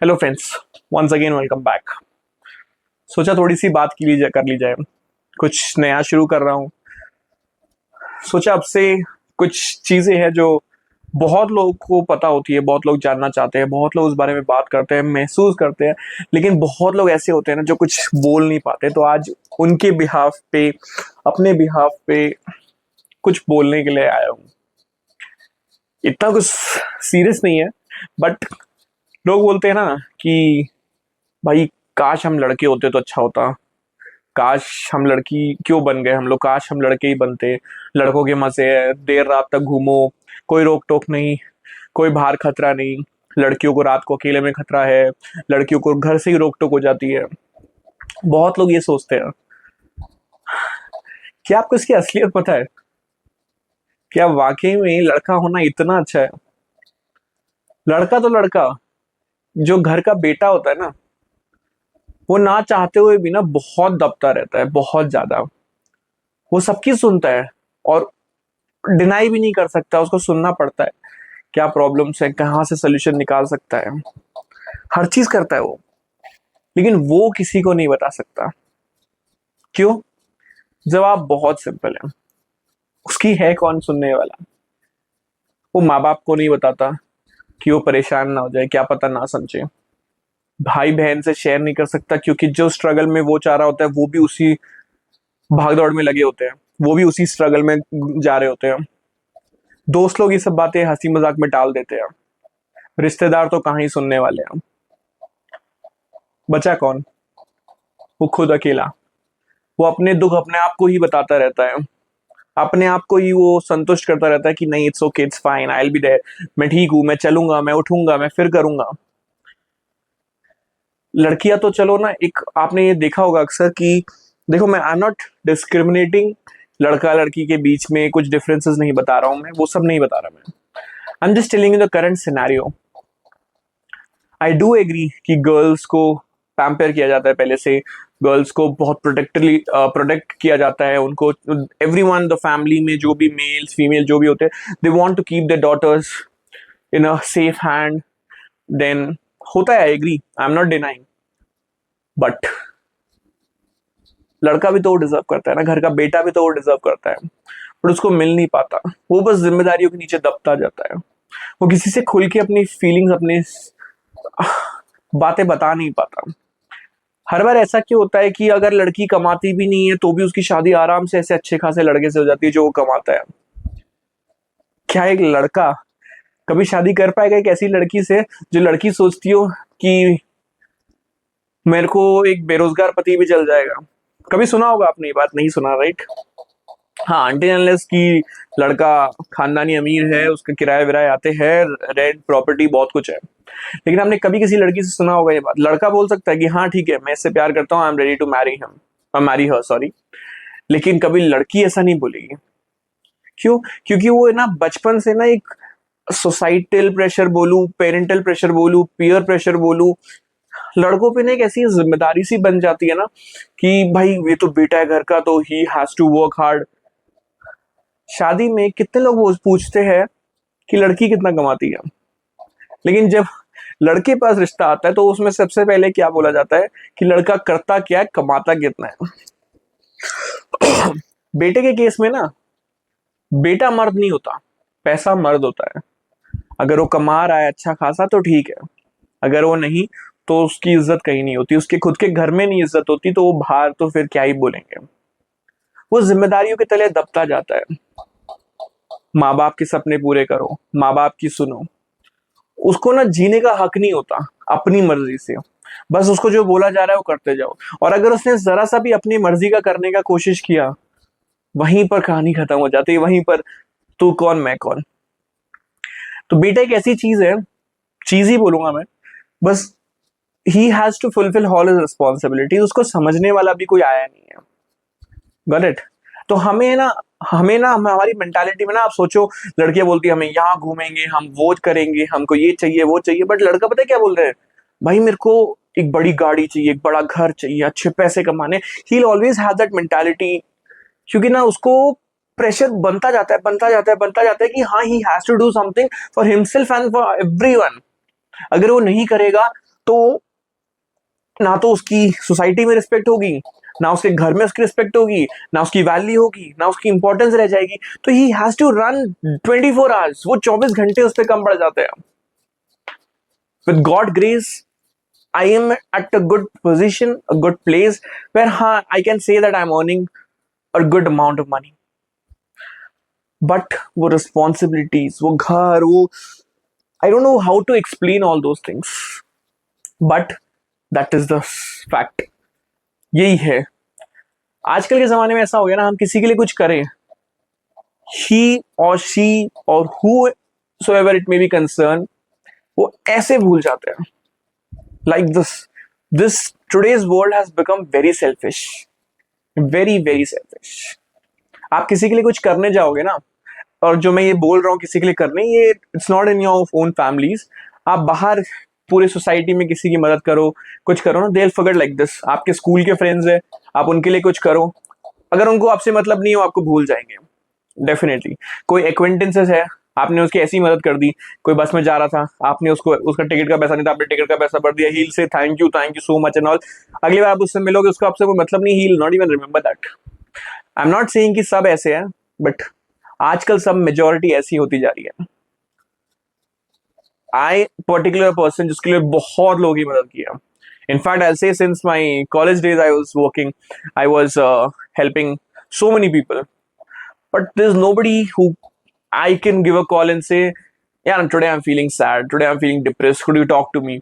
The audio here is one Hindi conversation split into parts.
Hello friends, once again welcome back. सोचा थोड़ी सी बात कर ली जाए। कुछ नया शुरू कर रहा हूँ। सोचा अब से कुछ चीजें हैं जो बहुत लोगों को पता होती है, बहुत लोग जानना चाहते हैं, बहुत लोग उस बारे में बात करते हैं, महसूस करते हैं। लेकिन बहुत लोग ऐसे होते हैं ना जो कुछ बोल नहीं पाते। तो आज उनके बिहाफ पे, अपने बिहाफ पे कुछ बोलने के लिए आया हूँ। इतना कुछ सीरियस नहीं है, बट लोग बोलते हैं ना कि भाई काश हम लड़के होते तो अच्छा होता। काश हम लड़की क्यों बन गए हम लोग, काश हम लड़के ही बनते। लड़कों के मजे है, देर रात तक घूमो, कोई रोक टोक नहीं, कोई बाहर खतरा नहीं। लड़कियों को रात को अकेले में खतरा है, लड़कियों को घर से ही रोक टोक हो जाती है। बहुत लोग ये सोचते हैं। क्या आपको इसकी असलियत पता है? क्या वाकई में लड़का होना इतना अच्छा है? लड़का तो लड़का, जो घर का बेटा होता है ना, वो ना चाहते हुए भी ना बहुत दबता रहता है, बहुत ज्यादा। वो सबकी सुनता है और डिनाई भी नहीं कर सकता, उसको सुनना पड़ता है। क्या प्रॉब्लम्स है, कहाँ से सोल्यूशन निकाल सकता है, हर चीज करता है वो। लेकिन वो किसी को नहीं बता सकता। क्यों? जवाब बहुत सिंपल है। उसकी है कौन सुनने वाला? वो माँ बाप को नहीं बताता कि वो परेशान ना हो जाए, क्या पता ना समझे। भाई बहन से शेयर नहीं कर सकता क्योंकि जो स्ट्रगल में वो चाह रहा होता है वो भी उसी भाग दौड़ में लगे होते हैं, वो भी उसी स्ट्रगल में जा रहे होते हैं। दोस्त लोग ये सब बातें हंसी मजाक में टाल देते हैं। रिश्तेदार तो कहाँ ही सुनने वाले हैं। बचा कौन? वो खुद अकेला। वो अपने दुख अपने आप को ही बताता रहता है, अपने आप को ही वो संतुष्ट करता रहता है कि नहीं, it's okay, it's fine, I will be there. मैं ठीक हूं, मैं चलूंगा, मैं उठूंगा, मैं फिर करूंगा। लड़कियां तो चलो ना, एक आपने ये देखा होगा अक्सर कि देखो, मैं आई एम नॉट डिस्क्रिमिनेटिंग लड़का लड़की के बीच में कुछ डिफरेंसेस नहीं बता रहा हूं, मैं वो सब नहीं बता रहा। मैं I am just telling you the current scenario. I do agree कि गर्ल्स को पैम्पर किया जाता है पहले से। गर्ल्स को बहुत प्रोटेक्ट किया जाता है। उनको एवरीवन, द फैमिली में जो भी मेल्स फीमेल जो भी होते हैं, they want to keep their daughters in a safe hand. Then होता है, I agree, I am not denying. But लड़का भी तो वो डिजर्व करता है ना, घर का बेटा भी तो वो डिजर्व करता है। बट उसको मिल नहीं पाता। वो बस जिम्मेदारियों के नीचे दबता जाता है। वो किसी से खुल के अपनी फीलिंग्स, अपनी बातें बता नहीं पाता। हर बार ऐसा क्यों होता है कि अगर लड़की कमाती भी नहीं है तो भी उसकी शादी आराम से ऐसे अच्छे खासे लड़के से हो जाती है जो वो कमाता है? क्या एक लड़का कभी शादी कर पाएगा एक ऐसी लड़की से जो लड़की सोचती हो कि मेरे को एक बेरोजगार पति भी चल जाएगा? कभी सुना होगा आपने, ये बात नहीं सुना, राइट? हाँ, अनटिल अनलेस कि लड़का खानदानी अमीर है, उसके किराए विराए आते हैं, रेंट प्रॉपर्टी बहुत कुछ है। लेकिन आपने कभी किसी लड़की से सुना होगा ये बात? लड़का बोल सकता है कि हाँ ठीक है, मैं इससे प्यार करता हूँ, I am ready to marry him, marry her, sorry. लेकिन कभी लड़की ऐसा नहीं बोलेगी। क्यों? क्योंकि वो ना बचपन से ना एक सोसाइटल प्रेशर बोलू, पेरेंटल प्रेशर बोलू, पीयर प्रेशर बोलू, लड़कों पे ना एक ऐसी जिम्मेदारी सी बन जाती है ना कि भाई ये तो बेटा है घर का, तो he has to work hard. शादी में कितने लोग वो पूछते हैं कि लड़की कितना कमाती है, लेकिन जब लड़के पास रिश्ता आता है तो उसमें सबसे पहले क्या बोला जाता है कि लड़का करता क्या है, कमाता कितना है। बेटे के केस में ना, बेटा मर्द नहीं होता, पैसा मर्द होता है। अगर वो कमा रहा है अच्छा खासा तो ठीक है, अगर वो नहीं तो उसकी इज्जत कहीं नहीं होती, उसके खुद के घर में नहीं इज्जत होती, तो वो बाहर तो फिर क्या ही बोलेंगे। वो जिम्मेदारियों के तले दबता जाता है। माँ बाप के सपने पूरे करो, माँ बाप की सुनो। उसको ना जीने का हक नहीं होता अपनी मर्जी से। बस उसको जो बोला जा रहा है वो करते जाओ। और अगर उसने जरा सा भी अपनी मर्जी का करने का कोशिश किया, वहीं पर कहानी खत्म हो जाती है, वहीं पर तू कौन मैं कौन। तो बेटा एक ऐसी चीज है, चीज ही बोलूंगा मैं, बस he has to fulfil all his responsibilities. उसको समझने वाला भी कोई आया नहीं है। Got it? तो हमें ना हमारी मेंटालिटी में ना, आप सोचो, लड़कियां बोलती है हमें यहाँ घूमेंगे, हम वो करेंगे, हमको ये चाहिए वो चाहिए। बट लड़का पता है क्या बोल रहे हैं? भाई मेरे को एक बड़ी गाड़ी चाहिए, एक बड़ा घर चाहिए, अच्छे पैसे कमाने। ही ऑलवेज हैव दैट मेंटालिटी। क्योंकि ना उसको प्रेशर बनता जाता है, बनता जाता है, बनता जाता है कि हाँ, he has to do something for himself and for everyone. अगर वो नहीं करेगा तो ना तो उसकी सोसाइटी में रिस्पेक्ट होगी, ना उसके घर में उसकी रिस्पेक्ट होगी, ना उसकी वैल्यू होगी, ना उसकी इंपॉर्टेंस रह जाएगी। तो he has to run 24 hours, वो 24 घंटे उस पर कम पड़ जाते हैं। With God grace I am at a good position, a good place where I can say that I'm earning a good amount of money. But वो responsibilities, वो घर, वो I don't know how to explain all those things. But that is the fact. यही है। आजकल के जमाने में ऐसा हो गया ना, हम किसी के लिए कुछ करें, he or she or whosoever it may be concerned, वो ऐसे भूल जाते हैं। Like this today's world has become very selfish, very selfish. आप किसी के लिए कुछ करने जाओगे ना, और जो मैं ये बोल रहा हूँ किसी के लिए करने, ये it's not in your own families, आप बाहर पूरे सोसाइटी में किसी की मदद करो, कुछ करो ना, they will forget like this. आपके स्कूल के फ्रेंड्स है, आप उनके लिए कुछ करो, अगर उनको आपसे मतलब नहीं हो, आपको भूल जाएंगे डेफिनेटली। कोई एक्वेंटेंसेस है, आपने उसकी ऐसी मदद कर दी, कोई बस में जा रहा था, आपने उसको, उसका टिकट का पैसा नहीं था, आपने टिकट का पैसा भर दिया, he will say thank you so much and all. अगली बार आप उससे मिलोगे, उसको आपसे कोई मतलब नहीं, he will not even remember that. I am not saying कि सब ऐसे हैं, बट आजकल सब मेजोरिटी ऐसी होती जा रही है। आई पर्टिकुलर पर्सन जिसके लिए बहुत लोगों की मदद किया। इनफैक्ट आई से since my college days I was working, I was helping so many people, but there's nobody who I can give a call and say, yeah, today I'm feeling sad, today I'm feeling depressed, could you talk to me?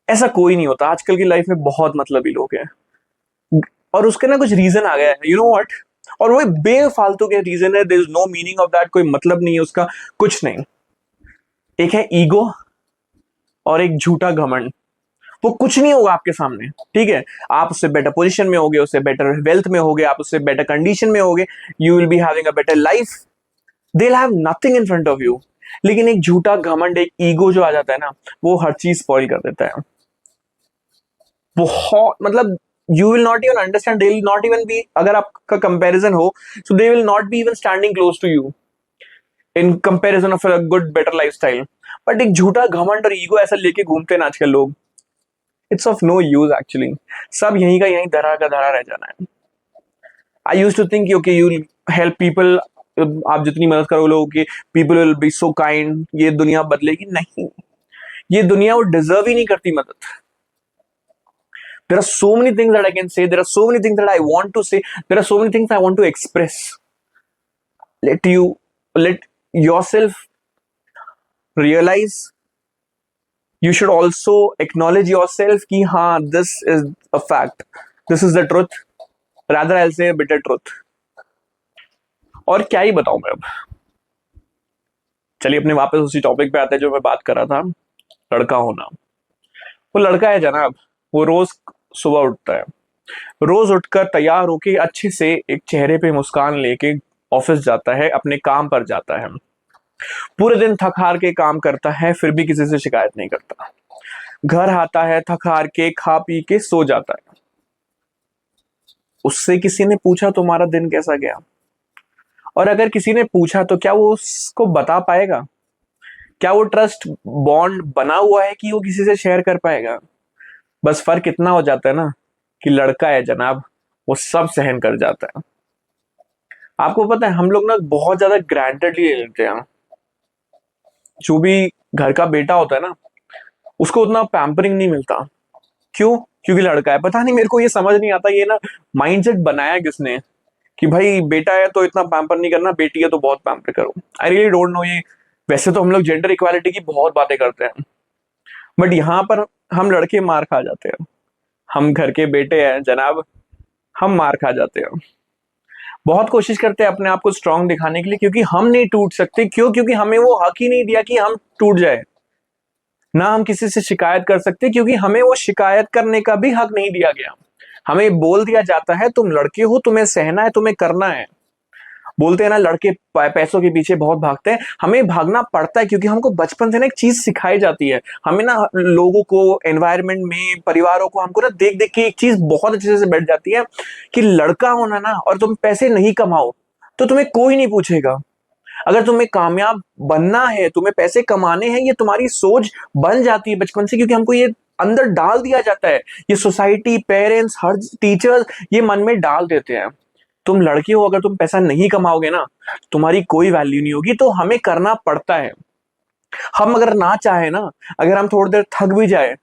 ऐसा कोई नहीं होता। आजकल की लाइफ में बहुत मतलबी लोग हैं, और उसके ना कुछ रीजन आ गया है, यू नो व्हाट, और वो बेफालतू के रीजन है, there is no meaning of that, कोई मतलब नहीं है उसका, कुछ नहीं। एक है ईगो और एक झूठा घमंड। वो कुछ नहीं होगा आपके सामने, ठीक है, आप उससे बेटर पोजीशन में होगे, उससे बेटर वेल्थ में होगे, आप उससे बेटर कंडीशन में होगे, you will be having a better life, they will have nothing in front of you. लेकिन एक झूठा घमंड, एक ईगो जो आ जाता है ना, वो हर चीज स्पॉइल कर देता है। बहुत मतलब you will not even understand, they will not even be, अगर आपका कंपैरिजन हो, so they will not be even standing close to you in comparison of a good better lifestyle. But एक झूठा घमंड और ईगो ऐसा लेके घूमते हैं ना आजकल लोग, it's of no use actually. सब यहीं का यहीं धरा का धरा रह जाना है। I use to think okay you help people, आप जितनी मदद करो लोगों की, people will be so kind, ये दुनिया बदलेगी। नहीं, ये दुनिया वो डिजर्व ही नहीं करती मदद। There are so many things that I can say, there are so many things that I want to say, there are so many things I want to express. Let yourself realise, you should also acknowledge yourself कि हाँ, this is a fact, this is the truth, rather I'll say a bitter truth। और क्या ही बताऊं मैं अब। चलिए अपने वापस उसी टॉपिक पे आते हैं जो मैं बात कर रहा था, लड़का होना। वो लड़का है जनाब, वो रोज सुबह उठता है, रोज उठकर तैयार होके अच्छे से एक चेहरे पे मुस्कान लेके ऑफिस जाता है, अपने काम पर जाता है, पूरे दिन थक हार के काम करता है, फिर भी किसी से शिकायत नहीं करता। घर आता है थक हार के, खा पी के सो जाता है। उससे किसी ने पूछा तुम्हारा दिन कैसा गया, और अगर किसी ने पूछा तो क्या वो उसको बता पाएगा? क्या वो ट्रस्ट बॉन्ड बना हुआ है कि वो किसी से शेयर कर पाएगा? बस फर्क इतना हो जाता है ना कि लड़का है जनाब, वो सब सहन कर जाता है। आपको पता है हम लोग ना बहुत ज्यादा ग्रांटेडली ले लेते हैं। जो भी घर का बेटा होता है ना, उसको उतना पैम्परिंग नहीं मिलता। क्यों? क्योंकि लड़का है। पता नहीं, मेरे को ये समझ नहीं आता, ये ना माइंडसेट बनाया किसने कि भाई बेटा है तो इतना पैम्पर नहीं करना, बेटी है तो बहुत पैम्पर करो। I really don't know. ये वैसे तो हम लोग जेंडर इक्वालिटी की बहुत बातें करते हैं, बट यहाँ पर हम लड़के मार खा जाते हैं। हम घर के बेटे हैं जनाब, हम मार खा जाते हैं। बहुत कोशिश करते हैं अपने आप को स्ट्रांग दिखाने के लिए, क्योंकि हम नहीं टूट सकते। क्यों? क्योंकि हमें वो हक ही नहीं दिया कि हम टूट जाए। ना हम किसी से शिकायत कर सकते, क्योंकि हमें वो शिकायत करने का भी हक नहीं दिया गया। हमें बोल दिया जाता है तुम लड़के हो, तुम्हें सहना है, तुम्हें करना है। बोलते हैं ना लड़के पैसों के पीछे बहुत भागते हैं। हमें भागना पड़ता है क्योंकि हमको बचपन से ना एक चीज सिखाई जाती है। हमें ना लोगों को, एनवायरनमेंट में, परिवारों को, हमको ना देख देख के एक चीज बहुत अच्छे से बैठ जाती है कि लड़का होना ना, और तुम पैसे नहीं कमाओ तो तुम्हें कोई नहीं पूछेगा। अगर तुम्हें कामयाब बनना है, तुम्हें पैसे कमाने हैं, ये तुम्हारी सोच बन जाती है बचपन से, क्योंकि हमको ये अंदर डाल दिया जाता है। ये सोसाइटी, पेरेंट्स, हर टीचर्स ये मन में डाल देते हैं। तुम लड़के हो, अगर तुम पैसा नहीं कमाओगे ना, तुम्हारी कोई वैल्यू नहीं होगी। तो हमें करना पड़ता है। हम अगर ना चाहे ना, अगर हम थोड़ी देर थक भी जाए,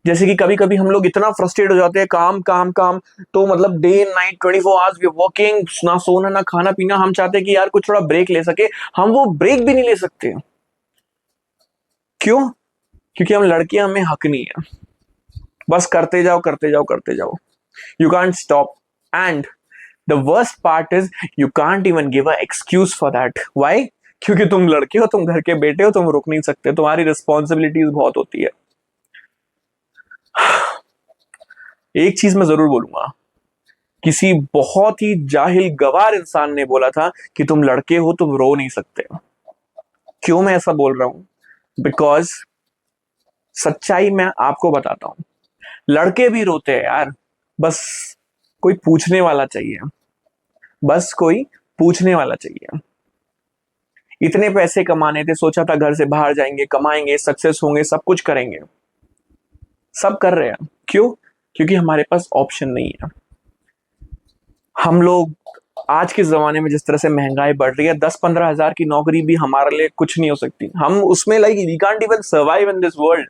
जैसे कि कभी कभी हम लोग इतना फ्रस्ट्रेट हो जाते हैं, काम काम काम, तो मतलब day and night 24 hours we working, ना सोना ना खाना पीना, हम चाहते हैं कि यार कुछ थोड़ा ब्रेक ले सके, हम वो ब्रेक भी नहीं ले सकते। क्यों? क्योंकि हम लड़के, हमें हक नहीं है। बस करते जाओ करते जाओ करते जाओ, you can't stop. And the worst part is you can't even give a excuse for that. Why? क्योंकि तुम लड़के हो, तुम घर के बेटे हो, तुम रुक नहीं सकते, तुम्हारी रिस्पॉन्सिबिलिटीज बहुत होती है। एक चीज मैं जरूर बोलूंगा, किसी बहुत ही जाहिल गवार इंसान ने बोला था कि तुम लड़के हो, तुम रो नहीं सकते। क्यों मैं ऐसा बोल रहा हूं? बिकॉज सच्चाई मैं आपको बताता हूं, लड़के भी रोते हैं यार। बस कोई पूछने वाला चाहिए, बस कोई पूछने वाला चाहिए। इतने पैसे कमाने थे, सोचा था घर से बाहर जाएंगे, कमाएंगे, सक्सेस होंगे, सब कुछ करेंगे, सब कर रहे हैं। क्यों? क्योंकि हमारे पास ऑप्शन नहीं है। हम लोग आज के जमाने में जिस तरह से महंगाई बढ़ रही है, 10-15 हजार की नौकरी भी हमारे लिए कुछ नहीं हो सकती। हम उसमें like we can't even survive in this world.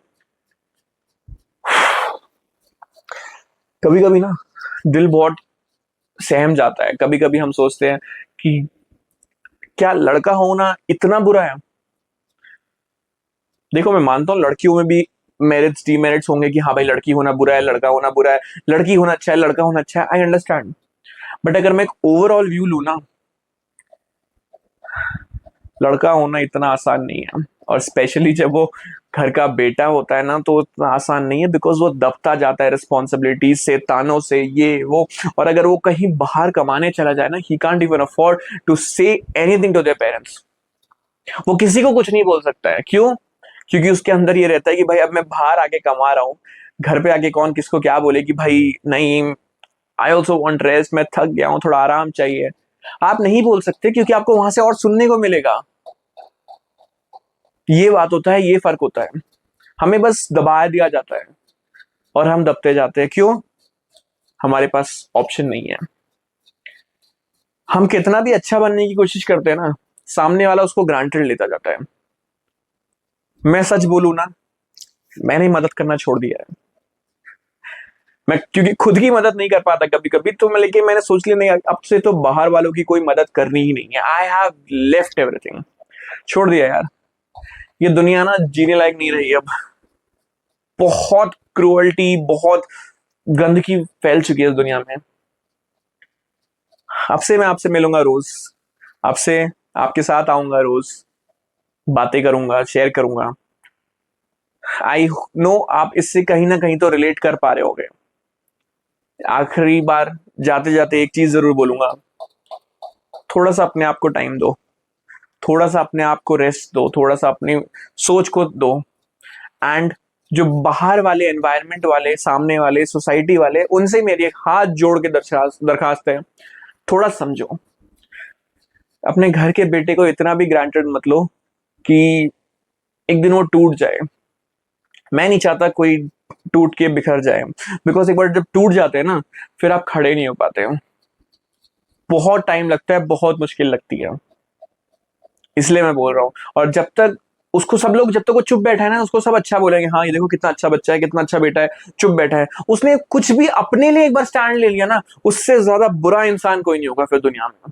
कभी कभी ना दिल बहुत सहम जाता है। कभी कभी हम सोचते हैं कि क्या लड़का होना इतना बुरा है? देखो, मैं मानता हूँ लड़कियों में भी मेरिट्स डीमेरिट्स होंगे कि हाँ भाई, लड़की होना बुरा है, लड़का होना बुरा है, लड़की होना अच्छा है, लड़का होना अच्छा है, आई अंडरस्टैंड। बट अगर मैं एक ओवरऑल व्यू लू ना, लड़का होना इतना आसान नहीं है। और स्पेशली जब वो घर का बेटा होता है ना, तो उतना आसान नहीं है, बिकॉज वो दबता जाता है रिस्पॉन्सिबिलिटीज से, तानों से, ये वो। और अगर वो कहीं बाहर कमाने चला जाए ना, he can't even afford to say anything to their parents. वो किसी को कुछ नहीं बोल सकता है। क्यों? क्योंकि उसके अंदर ये रहता है कि भाई अब मैं बाहर आके कमा रहा हूँ, घर पे आके कौन किसको क्या बोले कि भाई नहीं, आई ऑल्सो वॉन्ट रेस्ट, मैं थक गया हूँ, थोड़ा आराम चाहिए। आप नहीं बोल सकते, क्योंकि आपको वहां से और सुनने को मिलेगा। ये बात होता है, ये फर्क होता है। हमें बस दबा दिया जाता है और हम दबते जाते हैं। क्यों? हमारे पास ऑप्शन नहीं है। हम कितना भी अच्छा बनने की कोशिश करते हैं ना, सामने वाला उसको ग्रांटेड लेता जाता है। मैं सच बोलूं ना, मैंने मदद करना छोड़ दिया है। मैं क्योंकि खुद की मदद नहीं कर पाता कभी कभी, तो मैं, लेकिन मैंने सोच लिया नहीं, अब से तो बाहर वालों की कोई मदद करनी ही नहीं है। आई हैव लेफ्ट एवरीथिंग, छोड़ दिया यार। ये दुनिया ना जीने लायक नहीं रही अब। बहुत क्रूअल्टी, बहुत गंदगी फैल चुकी है इस दुनिया में। अब से मैं आपसे मिलूंगा रोज, आपसे, आपके साथ आऊंगा रोज, बातें करूंगा, शेयर करूंगा। आई नो आप इससे कहीं ना कहीं तो रिलेट कर पा रहे होगे। आखिरी बार जाते जाते एक चीज जरूर बोलूंगा, थोड़ा सा अपने आप को टाइम दो, थोड़ा सा अपने आप को रेस्ट दो, थोड़ा सा अपनी सोच को दो। एंड जो बाहर वाले एनवायरनमेंट वाले, सामने वाले, सोसाइटी वाले, उनसे मेरी एक हाथ जोड़ के दरखास्त है, थोड़ा समझो। अपने घर के बेटे को इतना भी ग्रांटेड मत लो कि एक दिन वो टूट जाए। मैं नहीं चाहता कोई टूट के बिखर जाए, बिकॉज एक बार जब टूट जाते हैं ना, फिर आप खड़े नहीं हो पाते हो। बहुत टाइम लगता है, बहुत मुश्किल लगती है। इसलिए मैं बोल रहा हूँ। और जब तक उसको सब लोग, जब तक वो चुप बैठा है ना, उसको सब अच्छा बोलेंगे, हाँ ये देखो कितना अच्छा बच्चा है, कितना अच्छा बेटा है, चुप बैठा है। उसने कुछ भी अपने लिए एक बार स्टैंड ले लिया ना, उससे ज्यादा बुरा इंसान कोई नहीं होगा फिर दुनिया में।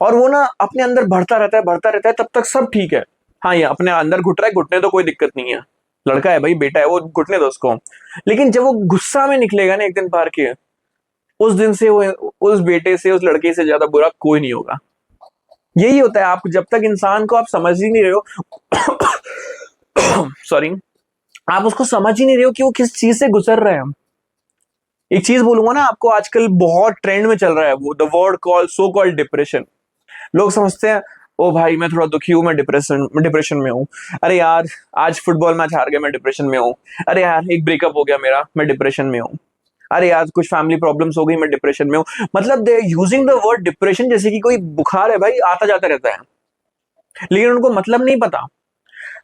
और वो ना अपने अंदर बढ़ता रहता है, बढ़ता रहता है, तब तक सब ठीक है। हाँ, ये अपने अंदर घुट रहा है, घुटने तो कोई दिक्कत नहीं है, लड़का है भाई, बेटा है, वो घुटने दो उसको। लेकिन जब वो गुस्सा में निकलेगा ना एक दिन बाहर के, उस दिन से वो, उस बेटे से, उस लड़के से ज्यादा बुरा कोई नहीं होगा। यही होता है, आप जब तक इंसान को आप समझ ही नहीं रहे हो, सॉरी, आप उसको समझ ही नहीं रहे हो कि वो किस चीज से गुजर रहे हैं। एक चीज बोलूंगा ना आपको, आजकल बहुत ट्रेंड में चल रहा है वो the word call so called depression. लोग समझते हैं, ओ भाई मैं थोड़ा दुखी हूं, मैं डिप्रेशन में हूं। अरे यार, आज फुटबॉल मैच हार गया, मैं डिप्रेशन में हूं। अरे यार, एक ब्रेकअप हो गया मेरा, मैं डिप्रेशन में हूं। अरे यार, कुछ फैमिली प्रॉब्लम्स हो गई, मैं डिप्रेशन में हूं। मतलब they using the word depression जैसे कि कोई बुखार है भाई, आता जाता रहता है। लेकिन उनको मतलब नहीं पता।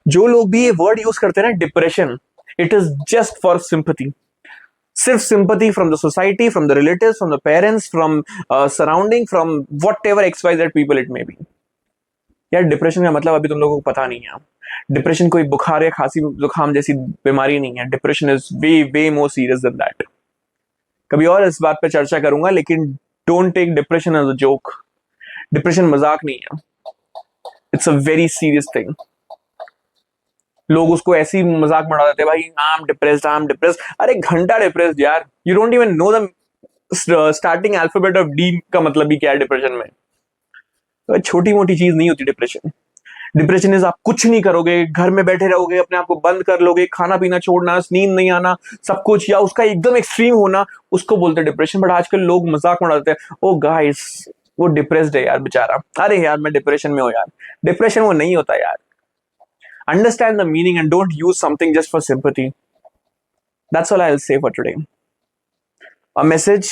जो लोग भी ये वर्ड यूज करते हैं ना depression, it is just for sympathy, सिर्फ sympathy from the society, from the relatives, from the parents, from surrounding, from whatever X Y Z people it may be. यार डिप्रेशन का मतलब अभी तुम लोगों को पता नहीं है। डिप्रेशन कोई बुखार या खांसी जुकाम जैसी बीमारी नहीं है। Depression is way way more serious than that. कभी और इस बात पे चर्चा करूंगा, लेकिन don't take depression as a joke. Depression मजाक नहीं है, it's a very serious thing. लोग उसको ऐसी मजाक में उड़ा देते हैं, भाई I am depressed, I am depressed. अरे घंटा डिप्रेस्ड यार, you don't even know the starting alphabet of D का मतलब भी क्या है डिप्रेशन में। तो छोटी मोटी चीज नहीं होती डिप्रेशन। डिप्रेशन इज आप कुछ नहीं करोगे, घर में बैठे रहोगे, अपने आप को बंद कर लोगे, खाना पीना छोड़ना, नींद नहीं आना, सब कुछ, या उसका एकदम एक्सट्रीम होना, उसको बोलते हैं डिप्रेशन। बट आजकल लोग मजाक में उड़ाते हैं, ओ गाइस वो डिप्रेस्ड है यार बेचारा, अरे यार मैं डिप्रेशन में हूं यार। डिप्रेशन वो नहीं होता यार। Understand the meaning and don't use something just for sympathy. That's all I will say for today. A message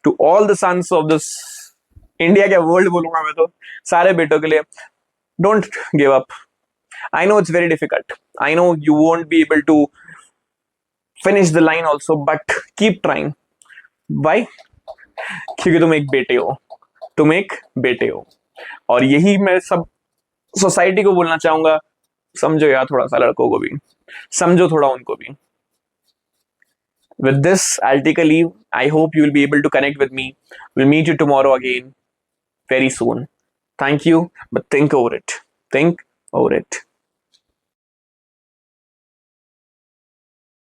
to all the sons of this India, क्या वर्ल्ड बोलूंगा मैं तो, सारे बेटों के लिए, don't give up. I know it's very difficult. I know you won't be able to finish the line also, but keep trying. Why? क्योंकि तुम एक बेटे हो, तुम एक बेटे हो। और यही मैं सब सोसाइटी को बोलना चाहूंगा, समझो यार थोड़ा सा लड़कों को भी, समझो थोड़ा उनको भी। With this, I'll take a leave. I hope you will be able to connect with me. We'll meet you tomorrow again very soon. Thank you, but think over it. Think over it.